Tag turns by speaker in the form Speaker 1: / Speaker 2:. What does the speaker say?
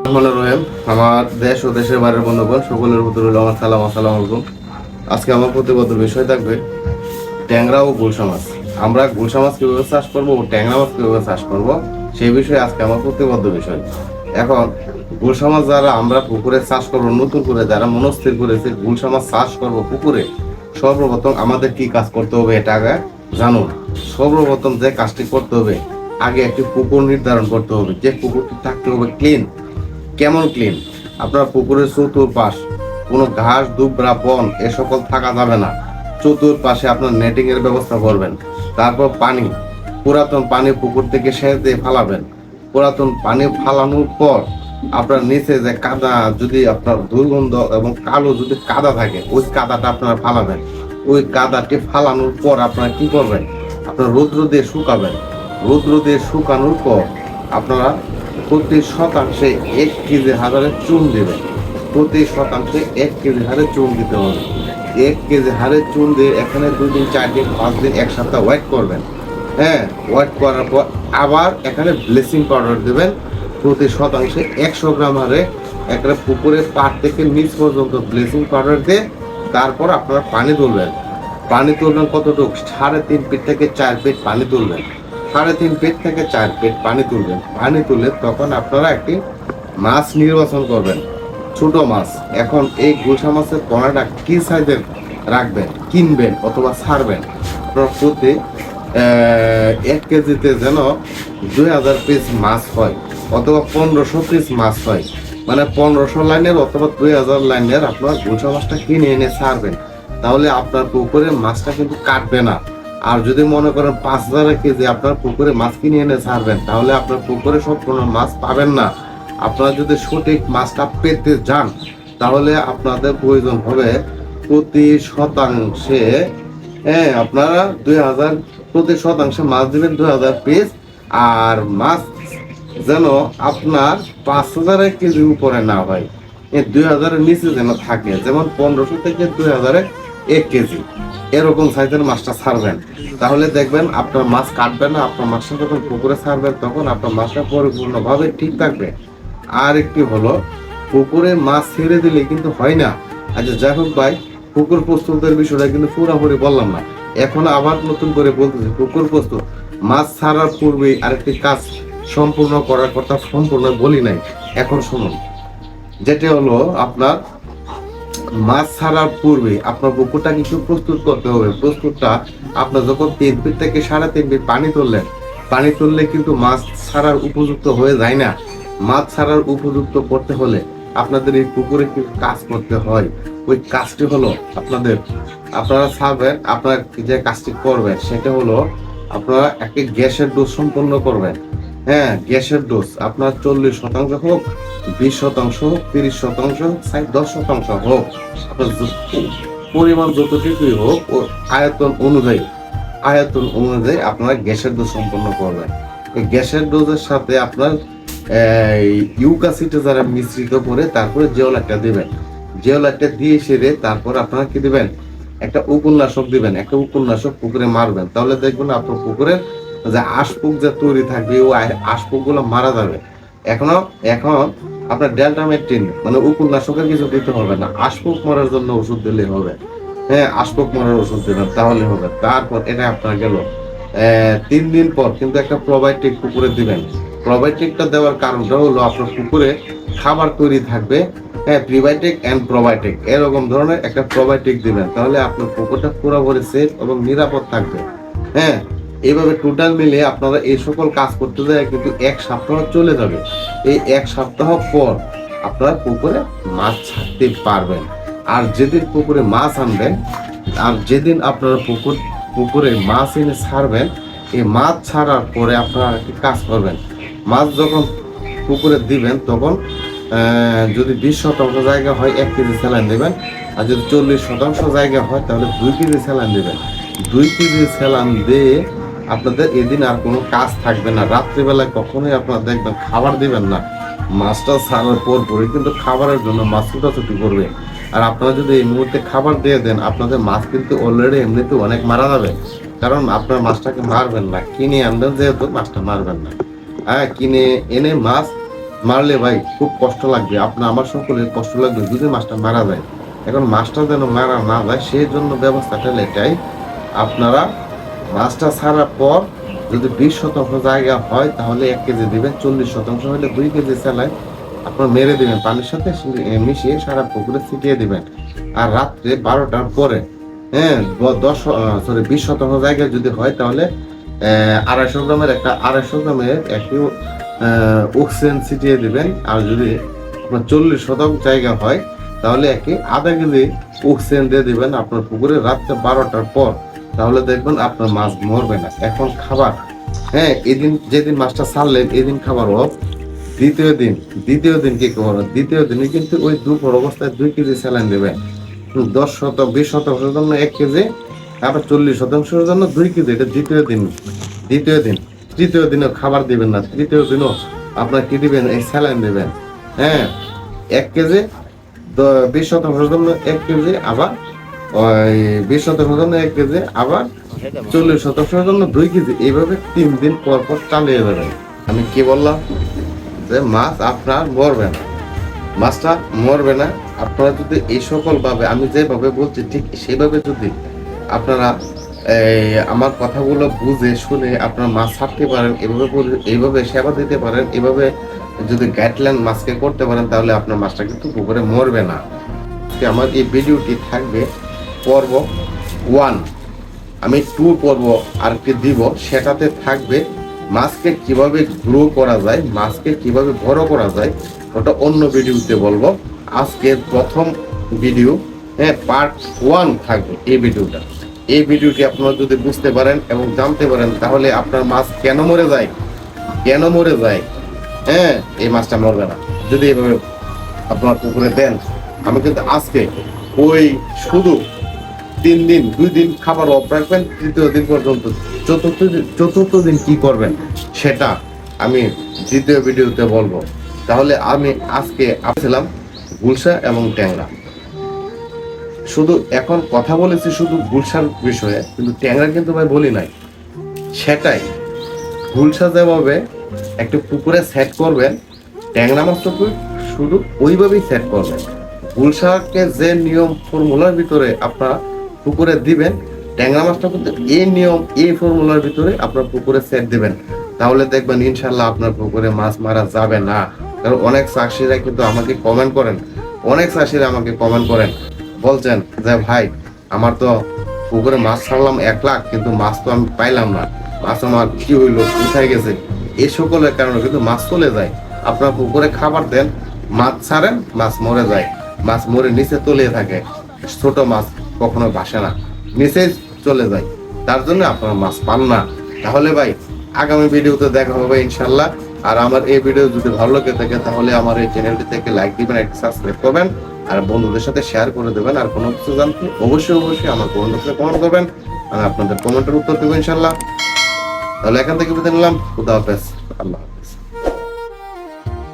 Speaker 1: রহিম, আমার দেশ ও দেশের বাইরের বন্ধুগণ সকলের প্রতি রইল আমার সালাম। আসসালামু আলাইকুম। আজকে আমার প্রতিবদ্ধ বিষয় থাকবে ট্যাংরা ও গুলশা মাছ। আমরা গুলশা মাছ কিভাবে চাষ করবো ও ট্যাংরা মাছ কিভাবে চাষ করবো সেই বিষয়ে আজকে আমার প্রতিবদ্ধ বিষয়। এখন গুলশা মাছ যারা আমরা পুকুরে চাষ করবো, নতুন করে যারা মনস্থির করেছে গুলশা মাছ চাষ করবো পুকুরে, সর্বপ্রথম আমাদের কি কাজ করতে হবে এটা আগে জানুন। সর্বপ্রথম যে কাজটি করতে হবে, আগে একটি পুকুর নির্ধারণ করতে হবে। যে পুকুরটি থাকতে হবে ক্লিন। কেমন ক্লিন? আপনার পুকুরের চতুর্পাশ কোনো ঘাস দুবরা বন এ সকল থাকা যাবে না। চতুর্পাশে আপনার নেটিং এর ব্যবস্থা করবেন। তারপর পানি, পুরাতন পানি পুকুর থেকে সেচ দিয়ে ফালাবেন। পুরাতন পানি ফালানোর পর আপনার নিচে যে কাদা, যদি আপনার দুর্গন্ধ এবং কালো যদি কাদা থাকে, ওই কাদাটা আপনারা ফালাবেন। ওই কাদাটি ফালানোর পর আপনারা কি করবেন, আপনার রৌদ্র দিয়ে শুকাবেন। রৌদ্র দিয়ে শুকানোর পর আপনারা প্রতি শতাংশে 1 কেজি হারে চুন দেবেন। প্রতি শতাংশে 1 কেজি হারে চুন দিতে হবে। 1 কেজি হারে চুন দিয়ে এখানে 2 দিন 4 দিন 5 দিন 1 সপ্তাহ ওয়েট করবেন। ওয়েট করার পর আবার এখানে ব্লিচিং পাউডার দেবেন। প্রতি শতাংশে 100 গ্রাম হারে একটা পুকুরের পাড় থেকে নিচ পর্যন্ত ব্লিচিং পাউডার দিয়ে তারপর আপনারা পানি তুলবেন। পানি তুলবেন কতটুকু? 3.5 ফিট থেকে 4 ফিট পানি তুলবেন। 3.5 ফিট থেকে 4 ফিট পানি তুলবেন। পানি তুলে তখন আপনারা একটি মাছ নির্বাচন করবেন, ছোট মাছ। এখন এই গুলশা মাছের পোনাটা কি সাইজের রাখবেন, কিনবেন অথবা ছাড়বেন, আপনার প্রতি 1 কেজিতে যেন 2000 পিস মাছ হয় অথবা 1500 পিস মাছ হয়। মানে 1500 লাইনের অথবা 2000 লাইনের আপনার গুলশা মাছটা কিনে এনে ছাড়বেন। তাহলে আপনার পুকুরে মাছটা কিন্তু কাটবে না। আর যদি মনে করেন 5000 কেজি আপনার পুকুরে মাছ কিনে এনে ছাড়বেন, তাহলে আপনার পুকুরে সব কোনো মাছ পাবেন না। আপনারা যদি সঠিক মাছটা পেতে যান, তাহলে আপনাদের প্রয়োজন হবে প্রতি শতাংশে আপনারা 2000, প্রতি শতাংশে মাছ দিবেন 2000 পিস। আর মাছ যেন আপনার 5000 কেজি উপরে না হয়, 2000 নিচে যেন থাকে। যেমন 1500 থেকে 2000 1 কেজি এরকম সাইজের মাছটা ছাড়বেন। তাহলে দেখবেন আপনার মাছ কাটবে না। আপনার মাছটা যখন পুকুরে ছাড়বেন তখন আপনার মাছটা পরিপূর্ণভাবে ঠিক থাকবে। আর একটি হলো, পুকুরে মাছ ছেড়ে দিলে কিন্তু হয় না। আচ্ছা যাই হোক ভাই, পুকুর প্রস্তুতের বিষয়টা কিন্তু পুরোপুরি বললাম না। এখন আবার নতুন করে বলতেছি, পুকুর প্রস্তুত মাছ ছাড়ার পূর্বে আরেকটি কাজ সম্পূর্ণ করার কথা সম্পূর্ণ বলি নাই। এখন শুনুন, যেটা হলো আপনার মাছ ছাড়ার পূর্বে আপনার পুকুরটা কিছু প্রস্তুত করতে হবে। প্রস্তুতটা আপনার যখন 3 ফিট থেকে 3.5 ফিট পানি তুললেন, পানি তুললে কিন্তু মাছ ছাড়ার উপযুক্ত হয়ে যায় না। মাছ ছাড়ার উপযুক্ত করতে হলে আপনাদের এই পুকুরে কিছু কাজ করতে হয়। ওই কাজটি হলো আপনারা ছাড়বেন। আপনারা যে কাজটি করবেন সেটা হলো আপনারা একটা গ্যাসের ডোজ সম্পন্ন করবেন। গ্যাসের ডোজ আপনার 40% হোক, 20% হোক, 30% হোক, 10% হোক, আপনার পরিমাণ যতটুকুই হোক ও আয়তন অনুযায়ী আপনারা গ্যাসের ডোজ সম্পন্ন করবেন। এই গ্যাসের ডোজের সাথে আপনার ইউকাসিটে যারা মিশ্রিত করে তারপরে জিওলাইটটা দিবেন। জিওলাইটটা দিয়ে সেরে তারপর আপনারা কি দিবেন, একটা উপন্যাসক দিবেন। একটা উপন্যাসক পুকুরে মারবেন। তাহলে দেখবেন আপনার পুকুরের যে আশপুক যে তৈরি থাকবে ওই আশপুক গুলো মারা যাবে। এখন আপনার ডেল্টামেট্রিন মানে উপন্যাসকের কিছু দিতে হবে না, আশপুক মারার জন্য ওষুধ দিলে হবে। আশপুক মারার ওষুধ দিবেন তাহলে হবে। তারপর এটা আপনার গেল 3 দিন পর কিন্তু একটা প্রোবায়োটিক পুকুরে দিবেন। প্রোবায়োটিকটা দেওয়ার কারণটা হলো আপনার পুকুরে খাবার তৈরি থাকবে, প্রিবায়োটিক এন্ড প্রোবায়োটিক এরকম ধরনের একটা প্রোবায়োটিক দিবেন। তাহলে আপনার পুকুরটা পুরোপুরি সেফ এবং নিরাপদ থাকবে। এইভাবে টোটাল মিলে আপনারা এই সকল কাজ করতে যায় কিন্তু 1 সপ্তাহ চলে যাবে। এই 1 সপ্তাহ পর আপনারা পুকুরে মাছ ছাড়তে পারবেন। আর যেদিন পুকুরে মাছ আনবেন, আর যেদিন আপনারা পুকুরে মাছ এনে ছাড়বেন, এই মাছ ছাড়ার পরে আপনারা একটি কাজ করবেন। মাছ যখন পুকুরে দিবেন তখন যদি 20% জায়গা হয় 1 কেজি স্যালাইন দেবেন। আর যদি 40% জায়গা হয় তাহলে 2 কেজি স্যালাইন দেবেন। 2 কেজি স্যালাইন দিয়ে আপনাদের এদিন আর কোনো কাজ থাকবে না। রাত্রিবেলায় কখনোই আপনারা দেখবেন খাবার দিবেন না। মাছটা ছাড়ার পরই কিন্তু খাবারের জন্য মাছ ছুটাছুটি করবে। আর আপনারা যদি এই মুহূর্তে খাবার দিয়ে দেন, আপনাদের মাছ কিন্তু অলরেডি এমনিতে অনেক মারা যাবে। কারণ আপনার মাছটাকে মারবেন না, কিনে আনবেন যেহেতু মাছটা মারবেন না। কিনে এনে মাছ মারলে ভাই খুব কষ্ট লাগবে, আপনার আমার সকলের কষ্ট লাগবে যদি মাছটা মারা যায়। এখন মাছটা যেন মারা না যায় সেই জন্য ব্যবস্থাটা এটাই, আপনারা মাছটা ছাড়ার পর যদি 20% জায়গা হয় তাহলে 1 কেজি দিবেন, 40% হলে 2 কেজি স্যালাইন আপনার মেরে দিবেন, পানির সাথে মিশিয়ে সারা পুকুরে ছিটিয়ে দিবেন। আর রাত্রে 12টার পরে, হ্যাঁ, 20% জায়গায় যদি হয় তাহলে 250 গ্রামের একটি অক্সিজেন ছিটিয়ে দিবেন। আর যদি আপনার 40% জায়গা হয় তাহলে আধা কেজি অক্সিজেন দিয়ে দিবেন আপনার পুকুরে রাত্রে 12টার পর। তাহলে দেখবেন আপনার মাছ মরবে না। এখন খাবার, হ্যাঁ, এদিন যেদিন মাছটা ছাড়লেন এদিন খাবার হোক। দ্বিতীয় দিন কি করবেন, দ্বিতীয় দিনে কিন্তু ওই দুপুর অবস্থায় 2 কেজি স্যালাইন দেবেন। 20% জন্য 1 কেজি, আবার 40%-এর জন্য 2 কেজি। এটা দ্বিতীয় দিন। তৃতীয় দিনও খাবার দিবেন না, তৃতীয় দিনও আপনার কি দিবেন, এই স্যালাইন দেবেন। হ্যাঁ, 1 কেজি, 20% জন্য 1 কেজি, আবার ওই 20% জন্য 1 কেজি, আবার 40% জন্য 2 কেজি। এইভাবে 3 দিন পর পর চালিয়ে যাবেন। আমি কি বললাম যে মাছ আপনার মরবে না, মাছটা মরবে না। আপনারা যদি এই সকল ভাবে আমি যেভাবে বলছি ঠিক সেভাবে যদি আপনারা আমার কথাগুলো বুঝে শুনে আপনারা মাছ ছাড়তে পারেন, এইভাবে সেবা দিতে পারেন, এভাবে যদি গাইডলাইন মাছকে করতে পারেন তাহলে আপনার মাছটা কিন্তু পুকুরে মরবে না। আমার এই ভিডিওটি থাকবে পর্ব 1, আমি 2 পর্ব আর কি দিব, সেটাতে থাকবে মাছকে কিভাবে গ্রো করা যায়, মাছকে কিভাবে বড় করা যায়, ওটা অন্য ভিডিওতে বলবো। আজকের প্রথম ভিডিও, হ্যাঁ, পার্ট 1 থাকবে এই ভিডিওটি আপনারা যদি বুঝতে পারেন এবং জানতে পারেন তাহলে আপনার মাছ কেন মরে যায়, হ্যাঁ, এই মাছটা মরবে না যদি এভাবে আপনার পুকুরে দেন। আমি কিন্তু আজকে ওই শুধু 2 দিন খাবার অফ রাখবেন, তৃতীয় দিন পর্যন্ত। চতুর্থ দিন কি করবেন সেটা আমি দ্বিতীয় ভিডিওতে বলবো। তাহলে আমি আজকে আসছিলাম গুলশা এবং ট্যাংরা, শুধু এখন কথা বলেছি শুধু গুলশার বিষয়ে, কিন্তু ট্যাংরা কিন্তু ভাই বলি নাই। সেটাই গুলশা যেভাবে একটা পুকুরে সেট করবেন, ট্যাংরা মাছটাকে শুধু ওইভাবেই সেট করবেন। গুলশাকে যে নিয়ম ফর্মুলার ভিতরে আপনারা পুকুরে দিবেন, ট্যাংরা মাছটা কিন্তু এই ফর্মুলার ভিতরে আপনার পুকুরে সেট দিবেন। তাহলে দেখবেন ইনশাল্লাহ আপনার পুকুরে মাছ মারা যাবে না। কারণ অনেক চাষিরা কিন্তু আমাকে কমেন্ট করেন, বলছেন যে ভাই আমার তো পুকুরে মাছ ছাড়লাম 1 লাখ, কিন্তু মাছ তো আমি পাইলাম না, মাছ আমার কি হইলো, কোথায় গেছে। এই সকলের কারণে কিন্তু মাছ চলে যায়। আপনার পুকুরে খাবার দেন, মাছ ছাড়েন, মাছ মরে যায়, মাছ মরে নিচে তলিয়ে থাকে। ছোট মাছ কখনো ভাসে না, নিচে চলে যায়, তার জন্য আপনারা মাছ পান না। তাহলে ভাই আগামী ভিডিওতে দেখা হবে ইনশাল্লাহ। আর আমার এই ভিডিও যদি ভালো লাগে থাকে তাহলে আমার এই চ্যানেলটি থেকে লাইক দিবেন, একটা সাবস্ক্রাইব করবেন, আর বন্ধুদের সাথে শেয়ার করে দেবেন। আর কোনো কিছু জানতে অবশ্যই আমার কমেন্ট বক্সে কমেন্ট করবেন, আমি আপনাদের কমেন্টের উত্তর দেবো ইনশাল্লাহ। তাহলে এখান থেকে বিদায় নিলাম, খুদা হাফেজ, আল্লাহ।